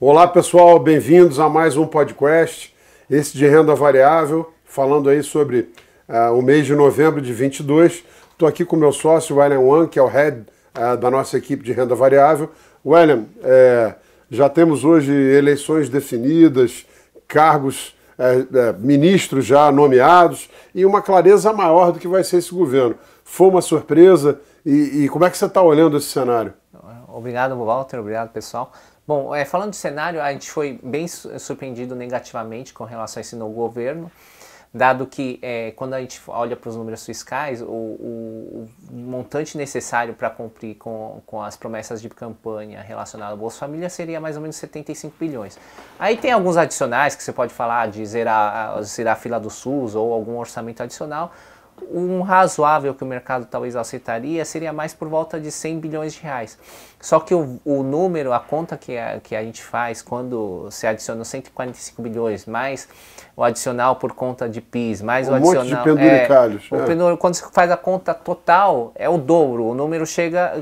Olá pessoal, bem-vindos a mais um podcast, esse de renda variável, falando aí sobre o mês de novembro de 22. Estou aqui com o meu sócio, o William Wang, que é o head da nossa equipe de renda variável. William, já temos hoje eleições definidas, cargos, ministros já nomeados e uma clareza maior do que vai ser esse governo. Foi uma surpresa e como é que você está olhando esse cenário? Obrigado, Walter. Obrigado, pessoal. Bom, falando de cenário, a gente foi bem surpreendido negativamente com relação a esse novo governo, dado que quando a gente olha para os números fiscais, o montante necessário para cumprir com as promessas de campanha relacionadas ao Bolsa Família seria mais ou menos 75 bilhões. Aí tem alguns adicionais que você pode falar de zerar a fila do SUS ou algum orçamento adicional. Um razoável que o mercado talvez aceitaria seria mais por volta de 100 bilhões de reais. Só que o número, a conta que a gente faz quando se adiciona 145 bilhões, mais o adicional por conta de PIS, mais o adicional... monte de penduricalhos. Quando você faz a conta total, é o dobro. O número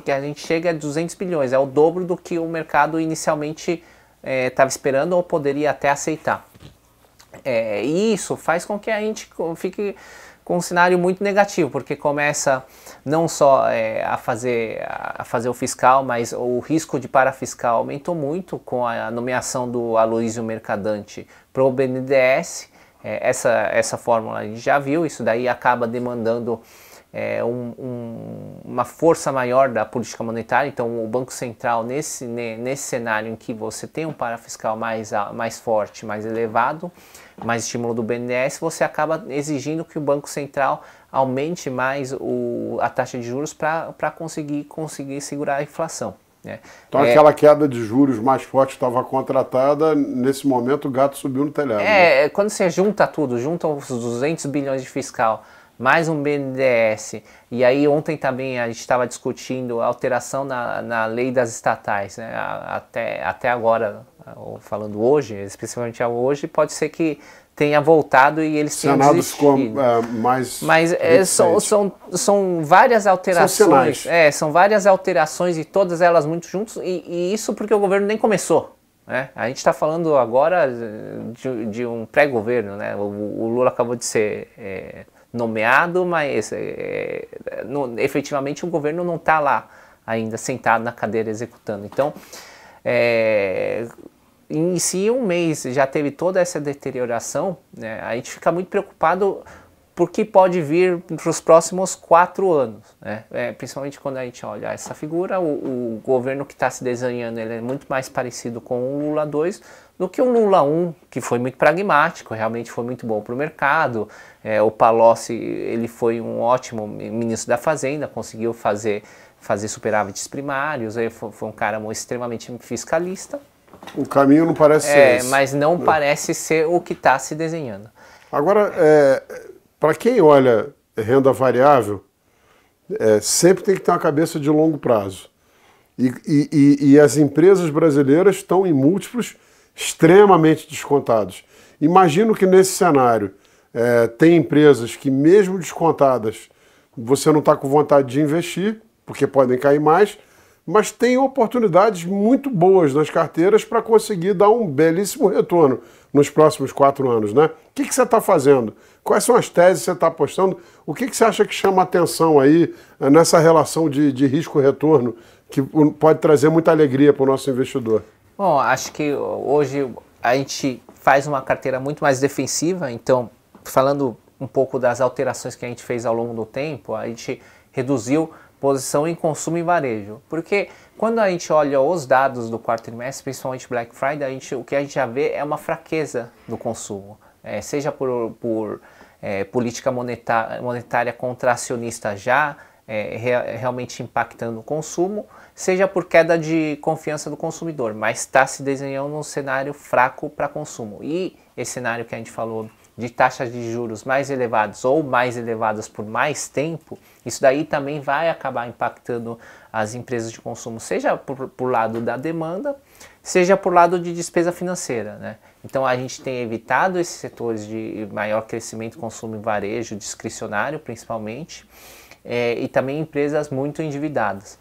que a gente chega a 200 bilhões, é o dobro do que o mercado inicialmente estava esperando ou poderia até aceitar. E isso faz com que a gente fique com um cenário muito negativo, porque começa não só a fazer o fiscal, mas o risco de parafiscal aumentou muito com a nomeação do Aloysio Mercadante para o BNDES. Essa fórmula a gente já viu, isso daí acaba demandando uma força maior da política monetária. Então o Banco Central, nesse cenário em que você tem um parafiscal mais forte, mais elevado, mais estímulo do BNDES, você acaba exigindo que o Banco Central aumente mais a taxa de juros para conseguir segurar a inflação. Né? Então aquela queda de juros mais forte estava contratada, nesse momento o gato subiu no telhado. Né? Quando você junta tudo, junta os 200 bilhões de fiscal, mais um BNDES, e aí ontem também a gente estava discutindo a alteração na lei das estatais, né? Até agora, falando hoje, especificamente hoje, pode ser que tenha voltado e eles tenham desistido. Mas são várias alterações, são várias alterações e todas elas muito juntas, e isso porque o governo nem começou. A gente está falando agora de um pré-governo, né? O Lula acabou de ser nomeado, mas efetivamente o governo não está lá ainda sentado na cadeira executando. Então, se um mês já teve toda essa deterioração, né, a gente fica muito preocupado porque pode vir para os próximos 4 anos. Né? Principalmente quando a gente olha essa figura, o governo que está se desenhando ele é muito mais parecido com o Lula 2 do que o Lula 1, que foi muito pragmático, realmente foi muito bom para o mercado. O Palocci ele foi um ótimo ministro da Fazenda, conseguiu fazer superávites primários, ele foi um cara extremamente fiscalista. O caminho não parece ser esse. Mas não parece ser o que está se desenhando. Agora, para quem olha renda variável, sempre tem que ter uma cabeça de longo prazo. E as empresas brasileiras estão em múltiplos extremamente descontados. Imagino que nesse cenário tem empresas que mesmo descontadas você não está com vontade de investir, porque podem cair mais, mas tem oportunidades muito boas nas carteiras para conseguir dar um belíssimo retorno nos próximos 4 anos. Né? O que você está fazendo? Quais são as teses que você está apostando? O que você acha que chama atenção aí nessa relação de risco-retorno que pode trazer muita alegria para o nosso investidor? Bom, acho que hoje a gente faz uma carteira muito mais defensiva, então, falando um pouco das alterações que a gente fez ao longo do tempo, a gente reduziu posição em consumo e varejo, porque quando a gente olha os dados do quarto trimestre, principalmente Black Friday, o que a gente já vê é uma fraqueza do consumo, seja por política monetária contracionista já realmente impactando o consumo, seja por queda de confiança do consumidor, mas está se desenhando um cenário fraco para consumo. E esse cenário que a gente falou de taxas de juros mais elevadas ou mais elevadas por mais tempo, isso daí também vai acabar impactando as empresas de consumo, seja por lado da demanda, seja por lado de despesa financeira. Né? Então a gente tem evitado esses setores de maior crescimento, consumo e varejo, discricionário principalmente, e também empresas muito endividadas.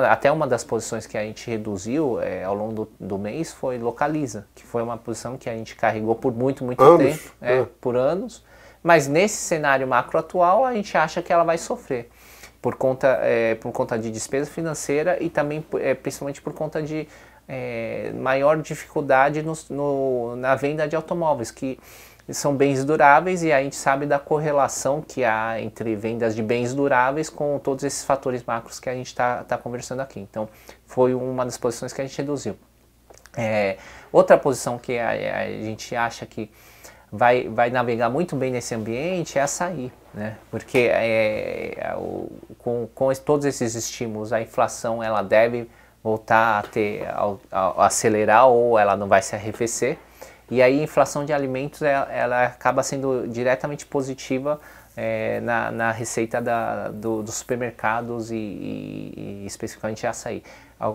até uma das posições que a gente reduziu ao longo do mês foi Localiza, que foi uma posição que a gente carregou por muito tempo, por anos, mas nesse cenário macro atual a gente acha que ela vai sofrer por conta de despesa financeira e também principalmente por conta de maior dificuldade na venda de automóveis, que são bens duráveis, e a gente sabe da correlação que há entre vendas de bens duráveis com todos esses fatores macros que a gente está conversando aqui. Então, foi uma das posições que a gente reduziu. Outra posição que a gente acha que vai navegar muito bem nesse ambiente é Açaí, né? Porque com todos esses estímulos, a inflação ela deve voltar a acelerar, ou ela não vai se arrefecer. E aí a inflação de alimentos ela acaba sendo diretamente positiva na receita dos supermercados e especificamente Açaí.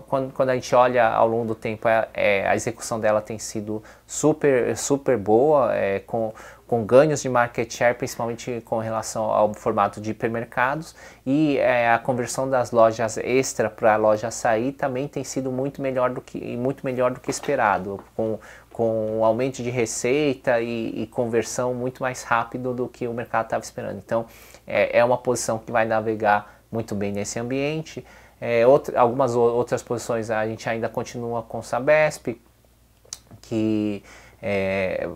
Quando a gente olha ao longo do tempo, a execução dela tem sido super boa, com ganhos de market share, principalmente com relação ao formato de hipermercados, e a conversão das lojas Extra para a loja Açaí também tem sido muito melhor do que esperado, com um aumento de receita e conversão muito mais rápido do que o mercado estava esperando. Então, é uma posição que vai navegar muito bem nesse ambiente. Algumas outras posições a gente ainda continua com Sabesp, que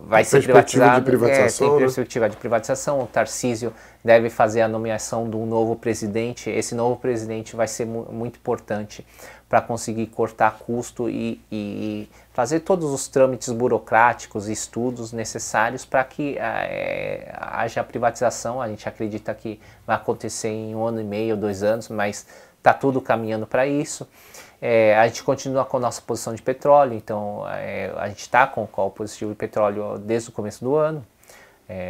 vai ser privatizado, tem perspectiva de privatização. O Tarcísio deve fazer a nomeação de um novo presidente. Esse novo presidente vai ser muito importante para conseguir cortar custo e fazer todos os trâmites burocráticos e estudos necessários para que haja privatização. A gente acredita que vai acontecer em 1 ano e meio, 2 anos, mas está tudo caminhando para isso. A gente continua com a nossa posição de petróleo, então a gente está com o call positivo de petróleo desde o começo do ano,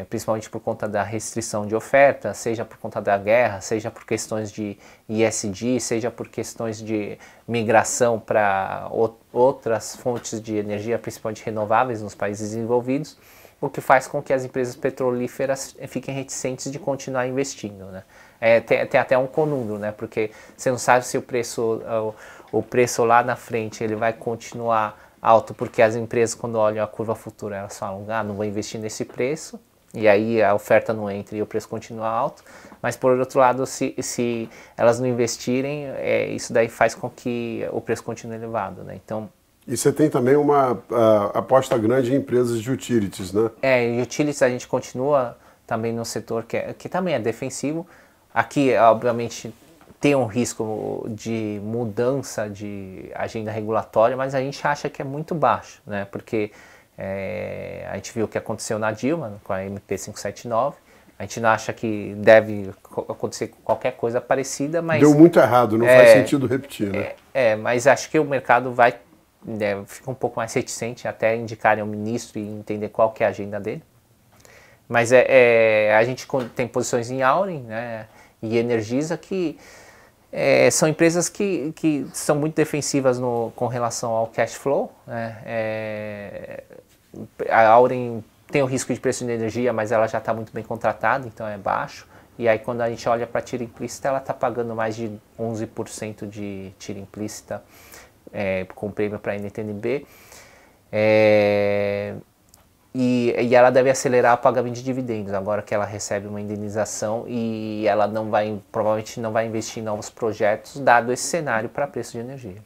principalmente por conta da restrição de oferta, seja por conta da guerra, seja por questões de ESG, seja por questões de migração para outras fontes de energia, principalmente renováveis nos países desenvolvidos, o que faz com que as empresas petrolíferas fiquem reticentes de continuar investindo, né? Tem até um conúbio, né? Porque você não sabe se o preço lá na frente ele vai continuar alto, porque as empresas, quando olham a curva futura, elas falam, não vou investir nesse preço, e aí a oferta não entra e o preço continua alto. Mas por outro lado, se elas não investirem, isso daí faz com que o preço continue elevado, né? Então, e você tem também uma aposta grande em empresas de utilities, né? Utilities a gente continua também no setor que também é defensivo. Aqui, obviamente, tem um risco de mudança de agenda regulatória, mas a gente acha que é muito baixo, né? Porque a gente viu o que aconteceu na Dilma, com a MP 579, a gente não acha que deve acontecer qualquer coisa parecida, mas... Deu muito errado, não faz sentido repetir, né? Mas acho que o mercado fica um pouco mais reticente até indicarem ao ministro e entender qual que é a agenda dele. Mas a gente tem posições em Auren, né, e Energisa, que são empresas que são muito defensivas com relação ao cash flow, né? A Auren tem o risco de preço de energia, mas ela já está muito bem contratada, então é baixo. E aí quando a gente olha para a tira implícita, ela está pagando mais de 11% de tira implícita com prêmio para a NTNB. E ela deve acelerar o pagamento de dividendos, agora que ela recebe uma indenização, e ela provavelmente não vai investir em novos projetos, dado esse cenário para preço de energia.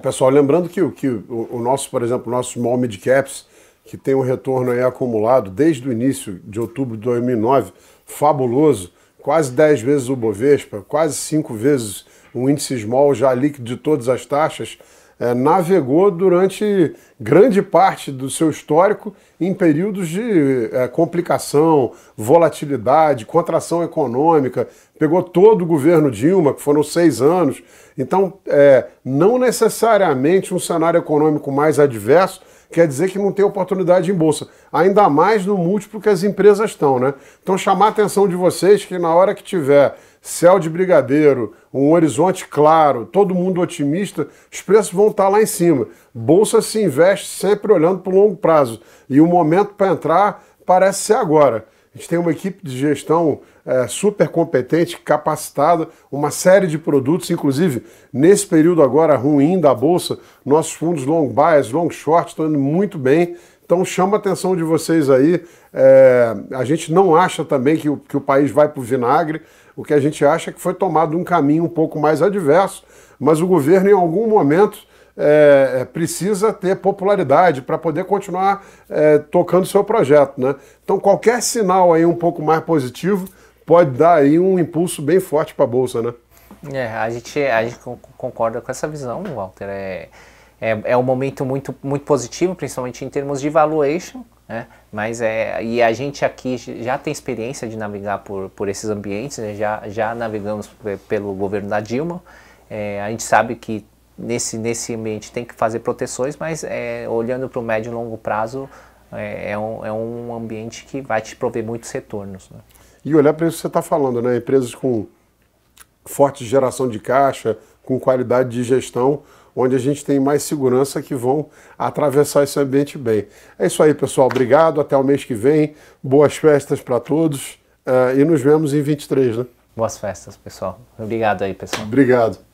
Pessoal, lembrando que o nosso, por exemplo, o nosso Small Mid Caps, que tem um retorno aí acumulado desde o início de outubro de 2009, fabuloso, quase 10 vezes o Bovespa, quase 5 vezes o índice Small já líquido de todas as taxas, navegou durante grande parte do seu histórico em períodos de complicação, volatilidade, contração econômica, pegou todo o governo Dilma, que foram 6 anos. Então, não necessariamente um cenário econômico mais adverso quer dizer que não tem oportunidade em bolsa, ainda mais no múltiplo que as empresas estão, né? Então, chamar a atenção de vocês que na hora que tiver céu de brigadeiro, um horizonte claro, todo mundo otimista, os preços vão estar lá em cima. Bolsa se investe sempre olhando para o longo prazo, e o momento para entrar parece ser agora. A gente tem uma equipe de gestão super competente, capacitada, uma série de produtos, inclusive nesse período agora ruim da Bolsa, nossos fundos long bias, long short estão indo muito bem. Então chama a atenção de vocês aí. A gente não acha também que o país vai para o vinagre. O que a gente acha é que foi tomado um caminho um pouco mais adverso, mas o governo em algum momento precisa ter popularidade para poder continuar tocando seu projeto, né? Então qualquer sinal aí um pouco mais positivo pode dar aí um impulso bem forte para a Bolsa, né? A gente concorda com essa visão, Walter. É um momento muito, muito positivo, principalmente em termos de valuation, né? Mas e a gente aqui já tem experiência de navegar por esses ambientes, né? Já navegamos pelo governo da Dilma. A gente sabe que nesse ambiente tem que fazer proteções, mas olhando para o médio e longo prazo, é um ambiente que vai te prover muitos retornos, né? E olhar para isso que você está falando, né? Empresas com forte geração de caixa, com qualidade de gestão, onde a gente tem mais segurança que vão atravessar esse ambiente bem. É isso aí, pessoal. Obrigado. Até o mês que vem. Boas festas para todos. E nos vemos em 23, né? Boas festas, pessoal. Obrigado aí, pessoal. Obrigado.